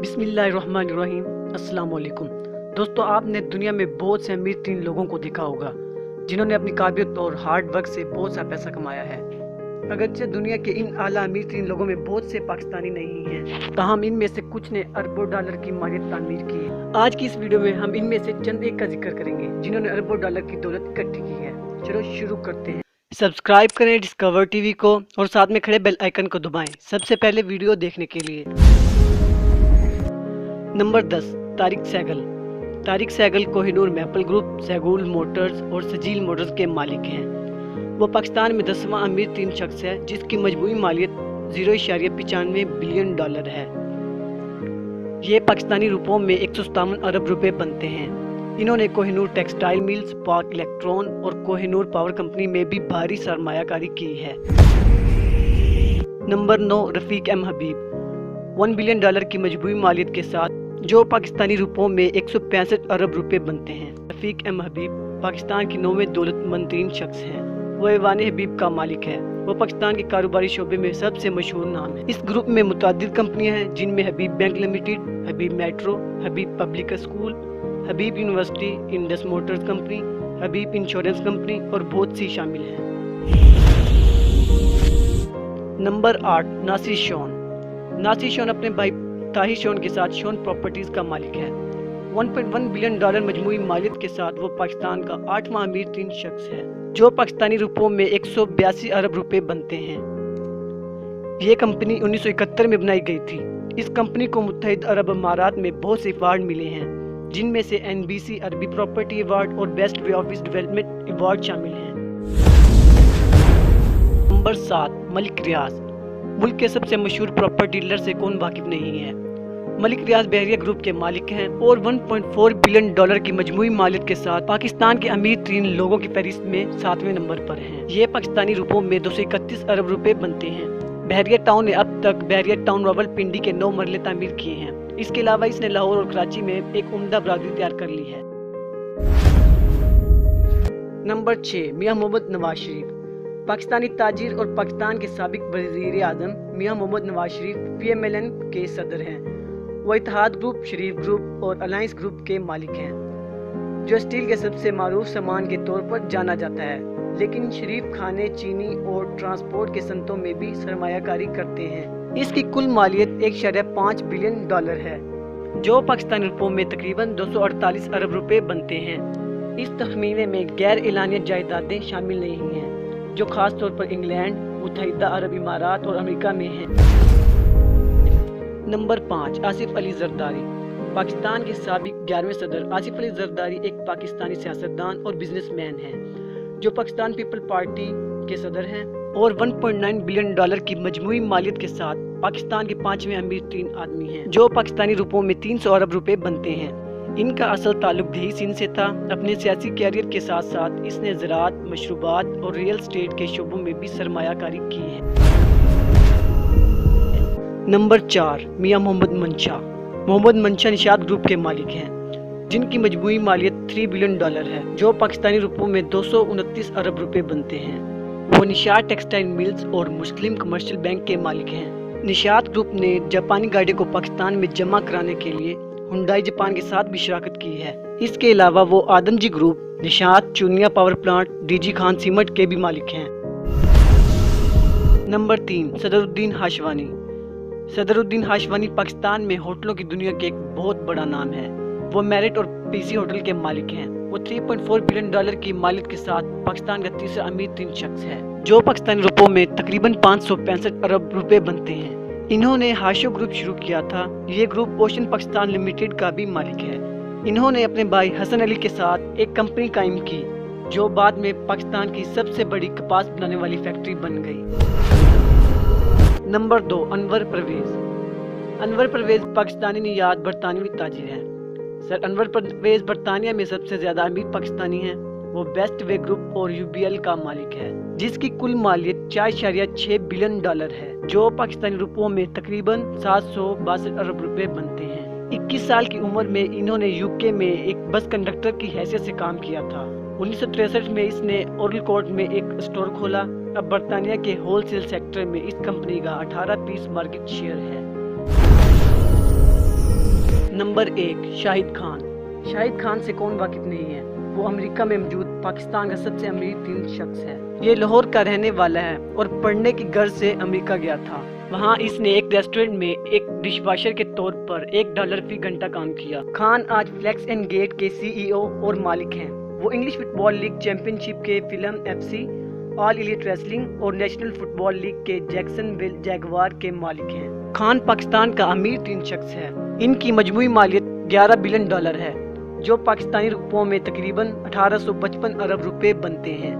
بسم اللہ الرحمن الرحیم۔ السلام علیکم دوستو، آپ نے دنیا میں بہت سے امیر ترین لوگوں کو دیکھا ہوگا جنہوں نے اپنی قابلیت اور ہارڈ ورک سے بہت سا پیسہ کمایا ہے۔ اگرچہ دنیا کے ان اعلیٰ امیر ترین لوگوں میں بہت سے پاکستانی نہیں ہیں، تاہم ان میں سے کچھ نے اربوں ڈالر کی مالیت تعمیر کی ہے۔ آج کی اس ویڈیو میں ہم ان میں سے چند ایک کا ذکر کریں گے جنہوں نے اربوں ڈالر کی دولت اکٹھی کی ہے۔ چلو شروع کرتے ہیں۔ سبسکرائب کریں ڈسکور ٹی وی کو اور ساتھ میں کھڑے بیل آئیکن کو دبائیں سب سے پہلے ویڈیو دیکھنے کے لیے۔ Number 10، Tariq Saigal. Tariq Saigal Koh Noor maple group, Saigal Motors اور سجیل موٹرز کے مالک ہیں۔ وہ پاکستان میں 10واں امیر ترین شخص ہے جس کی مجموعی مالیت 0.95 بلین ڈالر ہے۔ یہ پاکستانی روپوں میں 157 ارب روپے بنتے ہیں۔ انہوں نے کوہ نور ٹیکسٹائل میلز، پاک الیکٹرون اور کوہ نور پاور کمپنی میں بھی بھاری سرمایہ کاری کی ہے۔ نمبر 9، رفیق ایم حبیب۔ 1 بلین ڈالر کی مجموعی مالیت کے ساتھ جو پاکستانی روپوں میں 165 ارب روپے بنتے ہیں۔ رفیق ایم حبیب پاکستان کی 9ویں دولت مند ترین شخص ہیں۔ وہ ایوان حبیب کا مالک ہے۔ وہ پاکستان کے کاروباری شعبے میں سب سے مشہور نام ہے۔ اس گروپ میں متعدد کمپنیاں ہیں جن میں حبیب بینک لمیٹڈ، حبیب میٹرو، حبیب پبلک اسکول، حبیب یونیورسٹی، انڈس موٹرز کمپنی، حبیب انشورنس کمپنی اور بہت سی شامل ہیں۔ نمبر 8، ناصر شون۔ ناصر شون اپنے بھائی طاہر شون کے ساتھ شون پراپرٹیز کا مالک ہے۔ 1.1 بلین ڈالر مجموعی مالیت کے ساتھ وہ پاکستان کا 8واں امیر ترین شخص ہے جو پاکستانی روپوں میں 182 ارب روپے بنتے ہیں۔ یہ کمپنی 1971 میں بنائی گئی تھی۔ اس کمپنی کو متحدہ عرب امارات میں بہت سے ایوارڈ ملے ہیں جن میں سے NBC عربی پراپرٹی ایوارڈ اور best way office development award شامل ہیں۔ نمبر 7، ملک ریاض۔ ملک کے سب سے مشہور پراپرٹی ڈیلر سے کون واقف نہیں ہے؟ ملک ریاض بحریہ گروپ کے مالک ہیں اور 1.4 بلین ڈالر کی مجموعی مالیت کے ساتھ پاکستان کے امیر ترین لوگوں کی فہرست میں 7ویں نمبر پر ہیں۔ یہ پاکستانی روپوں میں 231 ارب روپے بنتے ہیں۔ بحریہ ٹاؤن نے اب تک بحریہ ٹاؤن راولپنڈی کے 9 مرلے تعمیر کیے ہیں۔ اس کے علاوہ اس نے لاہور اور کراچی میں ایک عمدہ برادری تیار کر لی ہے۔ نمبر 6، میاں محمد نواز شریف۔ پاکستانی تاجر اور پاکستان کے سابق وزیر اعظم میاں محمد نواز شریف PMLN کے صدر ہیں۔ وہ اتحاد گروپ، شریف گروپ اور الائنس گروپ کے مالک ہیں جو اسٹیل کے سب سے معروف سامان کے طور پر جانا جاتا ہے، لیکن شریف کھانے، چینی اور ٹرانسپورٹ کے صنعتوں میں بھی سرمایہ کاری کرتے ہیں۔ اس کی کل مالیت 1.5 بلین ڈالر ہے جو پاکستانی روپوں میں تقریباً 248 ارب روپے بنتے ہیں۔ اس تخمینے میں غیر اعلانیہ جائیدادیں شامل نہیں ہیں جو خاص طور پر انگلینڈ، متحدہ عرب امارات اور امریکہ میں ہیں۔ نمبر 5، آصف علی زرداری۔ پاکستان کے سابق 11ویں صدر آصف علی زرداری ایک پاکستانی سیاستدان اور بزنس مین ہیں جو پاکستان پیپل پارٹی کے صدر ہیں اور 1.9 بلین ڈالر کی مجموعی مالیت کے ساتھ پاکستان کے 5ویں امیر ترین آدمی ہیں جو پاکستانی روپوں میں 300 ارب روپے بنتے ہیں۔ ان کا اصل تعلق دیہی سندھ سے تھا۔ اپنے سیاسی کیریئر کے ساتھ ساتھ اس نے زراعت، مشروبات اور ریل اسٹیٹ کے شعبوں میں بھی سرمایہ کاری کی ہے۔ نمبر 4، میاں محمد منشا۔ محمد منشا نشاط گروپ کے مالک ہیں جن کی مجموعی مالیت 3 بلین ڈالر ہے جو پاکستانی روپوں میں 229 ارب روپے بنتے ہیں۔ وہ نشاط ٹیکسٹائل میلز اور مسلم کمرشل بینک کے مالک ہیں۔ نشاط گروپ نے جاپانی گاڑی کو پاکستان میں جمع کرانے کے لیے ہنڈائی جاپان کے ساتھ بھی شراکت کی ہے۔ اس کے علاوہ وہ Adamjee group, Nishat Chunian power plant, DG Khan cement کے بھی مالک ہیں۔ نمبر 3، صدر الدین ہاشوانی۔ صدر الدین ہاشوانی پاکستان میں ہوٹلوں کی دنیا کے ایک بہت بڑا نام ہے۔ وہ میرٹ اور PC ہوٹل کے مالک ہیں۔ وہ 3.4 بلین ڈالر کی مالیت کے ساتھ پاکستان کا تیسرا امیر ترین شخص ہے جو پاکستانی روپوں میں تقریباً 565 ارب روپے بنتے ہیں۔ انہوں نے ہاشو گروپ شروع کیا تھا۔ یہ گروپ اوشن پاکستان لمیٹڈ کا بھی مالک ہے۔ انہوں نے اپنے بھائی حسن علی کے ساتھ ایک کمپنی قائم کی جو بعد میں پاکستان کی سب سے بڑی کپاس بنانے والی فیکٹری بن گئی۔ نمبر 2، انور پرویز۔ انور پرویز پاکستانی نژاد برطانوی تاجر ہیں۔ سر انور پرویز برطانیہ میں سب سے زیادہ امیر پاکستانی ہیں۔ وہ بیسٹ وے گروپ اور UBL کا مالک ہے جس کی کل مالیت 4.6 بلین ڈالر ہے جو پاکستانی روپوں میں تقریباً 762 ارب روپے بنتے ہیں۔ 21 سال کی عمر میں انہوں نے UK میں ایک بس کنڈکٹر کی حیثیت سے کام کیا تھا۔ 1963 میں اس نے اورل کوٹ میں ایک اسٹور کھولا۔ اب برطانیہ کے ہول سیل سیکٹر میں اس کمپنی کا 18% مارکیٹ شیئر ہے۔ نمبر 1 شاہد خان۔ شاہد خان سے کون واقف نہیں ہے؟ وہ امریکہ میں موجود پاکستان کا سب سے امیر ترین شخص ہے۔ یہ لاہور کا رہنے والا ہے اور پڑھنے کی غرض سے امریکہ گیا تھا۔ وہاں اس نے ایک ریسٹورنٹ میں ایک ڈش واشر کے طور پر $1 فی گھنٹہ کام کیا۔ خان آج فلیکس اینڈ گیٹ کے CEO اور مالک ہیں۔ وہ انگلش فٹ بال لیگ چیمپئن شپ کے فلم FC، آل ایلیٹ ریسلنگ اور نیشنل فٹ بال لیگ کے جیکسن ویل جیگوار کے مالک ہیں۔ خان پاکستان کا امیر ترین شخص ہے۔ ان کی مجموعی مالیت $11 بلین ہے، جو پاکستانی روپوں میں تقریباً 1855 ارب روپے بنتے ہیں۔